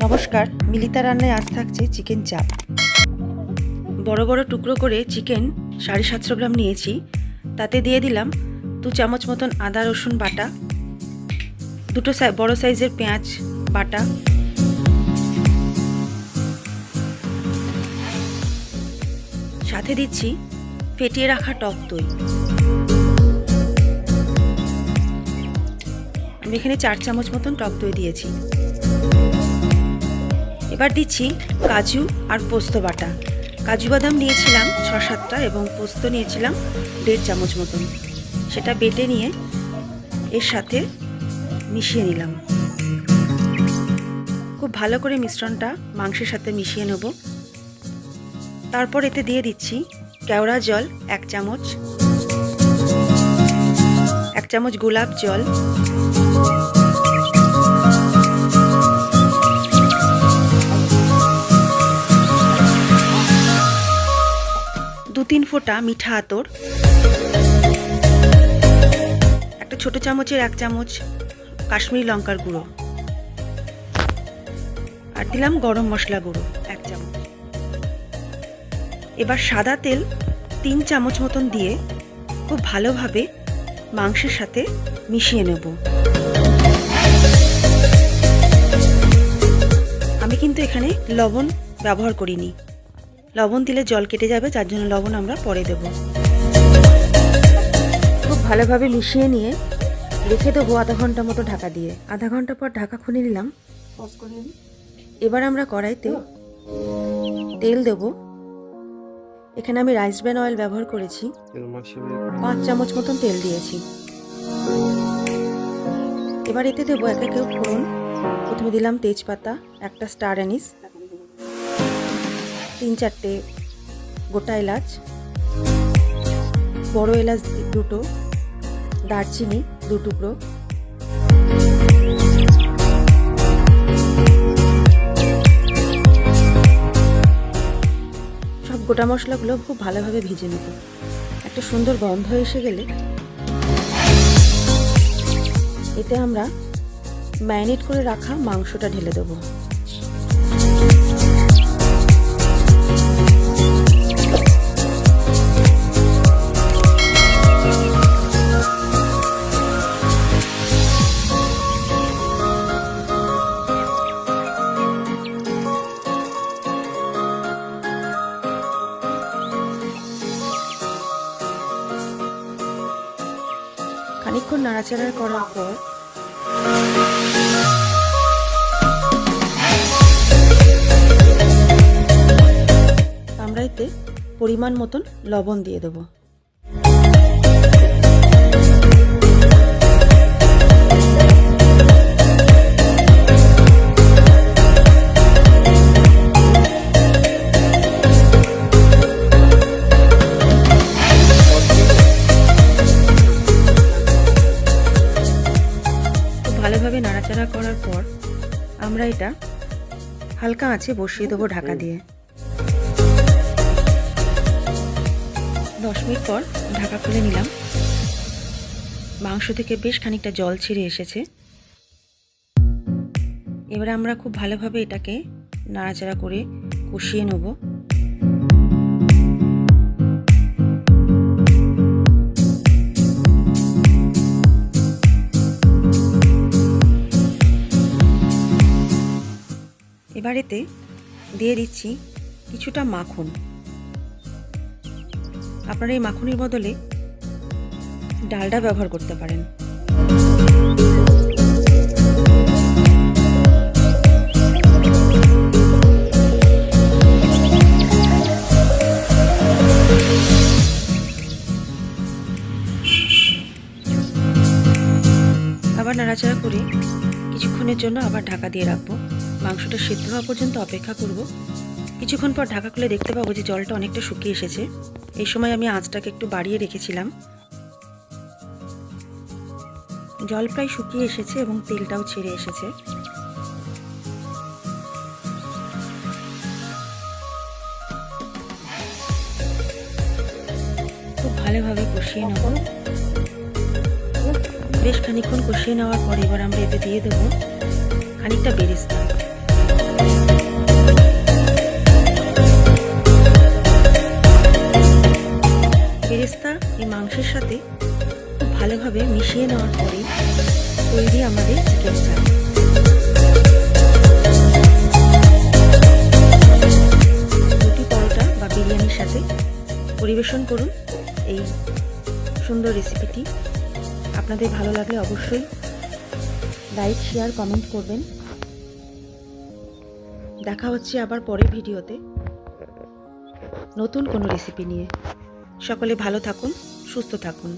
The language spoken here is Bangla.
নমস্কার, মিলিতা রান্নায় আজ থাকছে চিকেন চাপ। বড় বড় টুকরো করে চিকেন 750 গ্রাম নিয়েছি। তাতে দিয়ে দিলাম 2 চামচ মতন আদা রসুন বাটা, দুটো বড় সাইজের পেঁয়াজ বাটা, সাথে দিচ্ছি ফেটিয়ে রাখা টক দই। আমি এখানে 4 চামচ মতন টক দই দিয়েছি। এবার দিচ্ছি কাজু আর পোস্ত বাটা। কাজু বাদাম নিয়েছিলাম 6-7টা এবং পোস্ত নিয়েছিলাম 1.5 চামচ মতন। সেটা বেটে নিয়ে এর সাথে মিশিয়ে নিলাম। খুব ভালো করে মিশ্রণটা মাংসের সাথে মিশিয়ে নেব। তারপর এতে দিয়ে দিচ্ছি কেওড়া জল 1 চামচ, 1 চামচ গোলাপ জল, 2-3 ফোঁটা মিঠা আতর, একটা ছোট চামচের 1 চামচ কাশ্মীরি লঙ্কার গুঁড়ো, আর দিলাম গরম মশলা গুঁড়ো 1 চামচ। এবার সাদা তেল 3 চামচ মতন দিয়ে খুব ভালোভাবে মাংসের সাথে মিশিয়ে নেব। আমি কিন্তু এখানে লবণ ব্যবহার করিনি। লবণ দিলে জল কেটে যাবে, যার জন্য লবণ আমরা পরে দেব। খুব ভালোভাবে মিশিয়ে নিয়ে রেখে দেবো আধা ঘন্টা মতো ঢাকা দিয়ে। আধা ঘন্টা পর ঢাকা খুলে নিলাম। এবার আমরা কড়াইতে তেল দেব। এখানে আমি রাইস ব্র্যান অয়েল ব্যবহার করেছি, 5 চামচ মতন তেল দিয়েছি। এবার এতে দেবো এক এক ফোড়ন। প্রথমে দিলাম তেজপাতা, একটা স্টার অ্যানিস, 3-4টে গোটা এলাচ, বড় এলাচ 2টো, দারচিনি 2 টুকরো, সব গোটা মশলাগুলো খুব ভালোভাবে ভেজে নেব। একটা সুন্দর গন্ধ এসে গেলে এতে আমরা ম্যারিনেট করে রাখা মাংসটা ঢেলে দেবো। খানিকক্ষণ নাড়াচাড়া করার পর আমরা এতে পরিমাণ মতন লবণ দিয়ে দেব। ভালোভাবে নাড়াচাড়া করার পর আমরা এটা হালকা আঁচে বসিয়ে দেবো ঢাকা দিয়ে। 10 মিনিট পর ঢাকা খুলে নিলাম। মাংস থেকে বেশ খানিকটা জল ছেড়ে এসেছে। এবার আমরা খুব ভালোভাবে এটাকে নাড়াচাড়া করে কষিয়ে নেব। এবার এতে দিয়ে দিচ্ছি কিছুটা মাখন। আপনারা এই মাখনের বদলে ডালডা ব্যবহার করতে পারেন। আবার নাড়াচাড়া করে কিছুক্ষণের জন্য আবার ঢাকা দিয়ে রাখবো। মাংসটা সিদ্ধ হওয়া পর্যন্ত অপেক্ষা করব। কিছুক্ষণ পর ঢাকা খুলে দেখতে পাবো যে জলটা অনেকটা শুকিয়ে এসেছে। এই সময় আমি আঁচটাকে একটু বাড়িয়ে রেখেছিলাম। জল প্রায় শুকিয়ে এসেছে এবং তেলটাও ছেড়ে এসেছে। খুব ভালোভাবে কষিয়ে নেব। বেশ খানিকক্ষণ কষিয়ে নেওয়ার পর এবার আমরা এতে দিয়ে দেবো খানিকটা বেরেস্তা। সাথে চিকেন চাপ। রুটি পরোটা বা বিরিয়ানির সাথে পরিবেশন করুন এই সুন্দর রেসিপিটি। আপনাদের ভালো লাগলে অবশ্যই লাইক, শেয়ার, কমেন্ট করবেন। দেখা হচ্ছে আবার পরের ভিডিওতে নতুন কোনো রেসিপি নিয়ে। সকলে ভালো থাকুন, সুস্থ থাকুন।